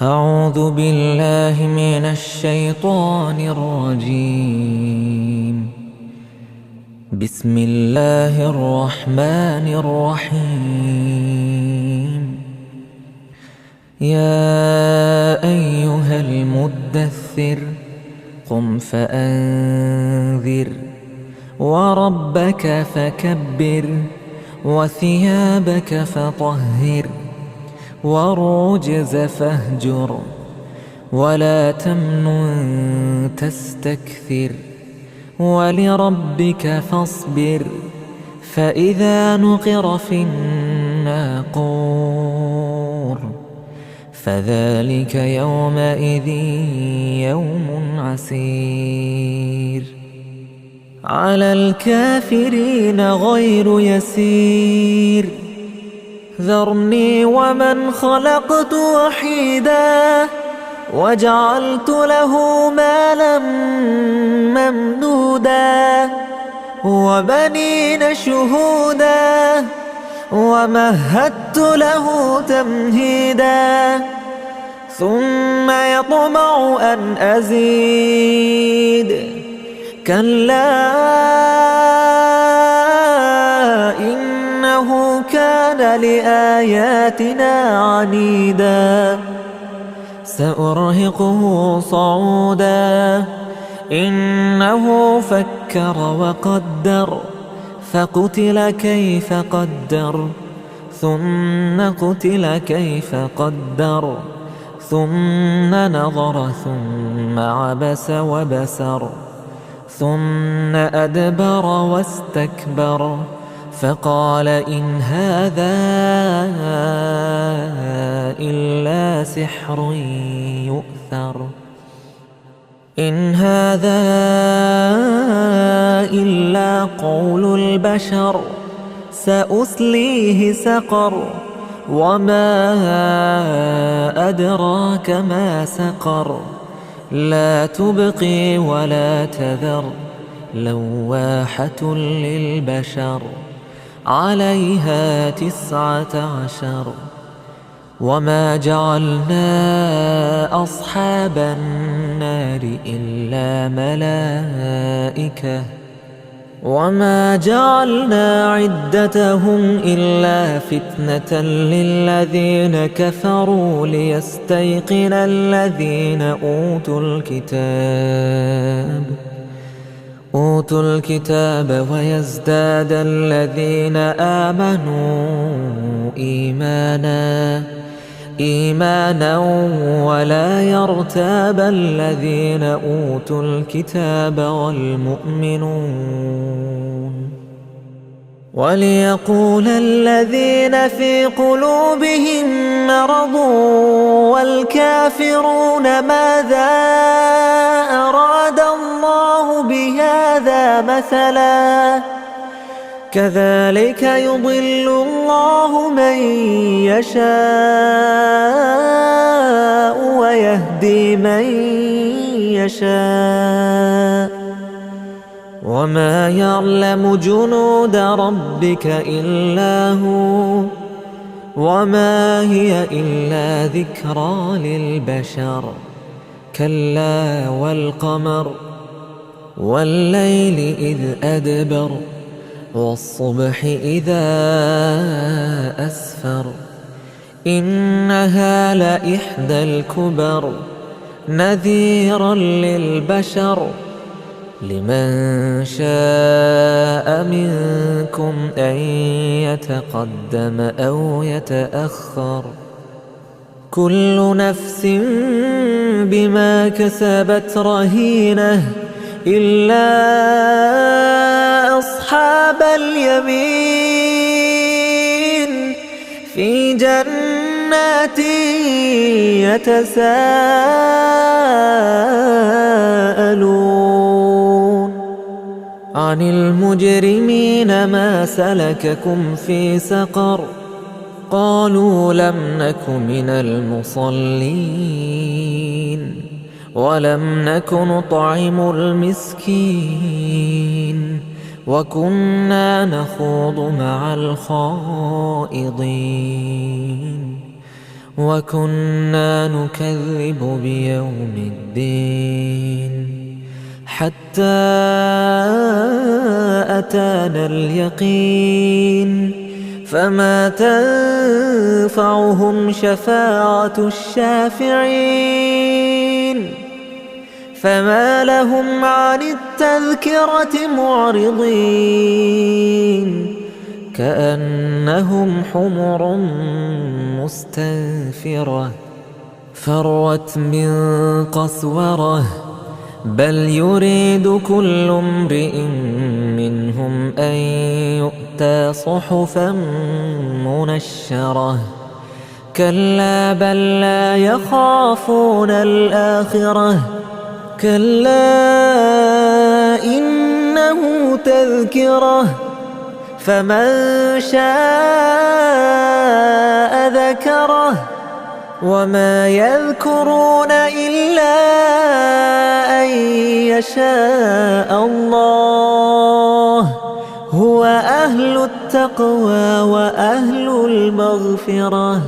أعوذ بالله من الشيطان الرجيم. بسم الله الرحمن الرحيم. يا أيها المدثر قم فأنذر وربك فكبر وثيابك فطهر والرجز فاهجر ولا تمنن تستكثر ولربك فاصبر فإذا نقر في الناقور فذلك يومئذ يوم عسير على الكافرين غير يسير. ذرني ومن خلقت وحيدا وجعلت له مالا ممدودا وبنين شهودا ومهدت له تمهيدا ثم يطمع أن أزيد كلا إنه كان لآياتنا عنيدا سأرهقه صعودا إنه فكر وقدر فقتل كيف قدر ثم قتل كيف قدر ثم نظر ثم عبس وبسر ثم أدبر واستكبر فقال إن هذا إلا سحر يؤثر إن هذا إلا قول البشر سأصليه سقر وما أدراك ما سقر لا تبقي ولا تذر لواحة للبشر عليها 19 وما جعلنا أصحاب النار إلا ملائكة وما جعلنا عدتهم إلا فتنة للذين كفروا ليستيقن الذين أوتوا الكتاب ويزداد الذين آمنوا إيمانا ولا يرتاب الذين أوتوا الكتاب والمؤمنون وليقول الذين في قلوبهم مرض والكافرون ماذا أراد الله بهذا مثلا كذلك يضل الله من يشاء ويهدي من يشاء وما يعلم جنود ربك إلا هو وما هي إلا ذكرى للبشر كلا والقمر والليل إذ أدبر والصبح إذا أسفر إنها لإحدى الكبر نذيرا للبشر لمن شاء منكم أن يتقدم أو يتأخر كل نفس بما كسبت رهينة إلا أصحاب اليمين في جنات يتساءلون عن المجرمين ما سلككم في سقر قالوا لم نك من المصلين ولم نك نطعم المسكين وكنا نخوض مع الخائضين وكنا نكذب بيوم الدين حتى أتانا اليقين فما تنفعهم شفاعة الشافعين فما لهم عن التذكرة معرضين كأنهم حمر مستنفرة فرت من قسورة بل يريد كل امرئ منهم أن يؤتى صحفا منشرة كلا بل لا يخافون الآخرة كلا إنه تذكرة فمن شاء ذكره وما يذكرون إلا أن يشاء الله هو أهل التقوى وأهل المغفرة